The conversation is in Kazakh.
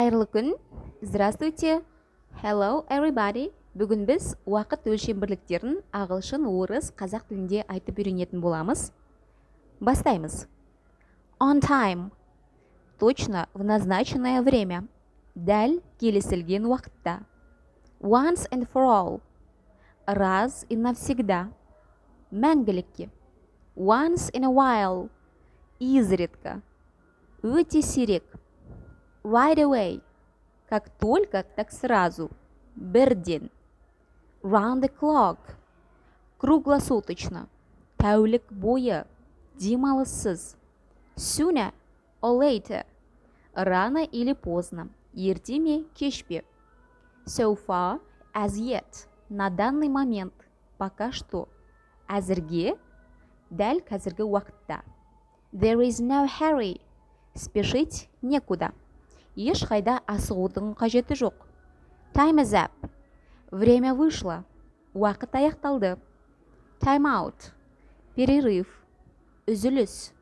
Қайырлы күн. Здравствуйте. Hello everybody. Бүгін біз уақыт өлшем бірліктерін ағылшын, орыс, қазақ тілінде айтып үйренетін боламыз. Бастаймыз. On time. Точно в назначенное время. Дәл келісілген уақытта. Once and for all. Раз и навсегда. Мәңгілікке. Once in a while. Изредка. Өте сирек. Right away. Как только, так сразу. Бірден. Round the clock. Круглосуточно. Тәулік бойы. Демалыссыз. Sooner or later. Рано или поздно. Ерте ме, кеш пе. So far, as yet. На данный момент. Пока что. Әзірге. Дәл қазіргі уақытта. There is no hurry. Спешить некуда. Ешқайда асығудың қажеті жоқ. Time is up. Время вышло. Уақыт аяқталды. Time out. Перерыв. Үзіліс.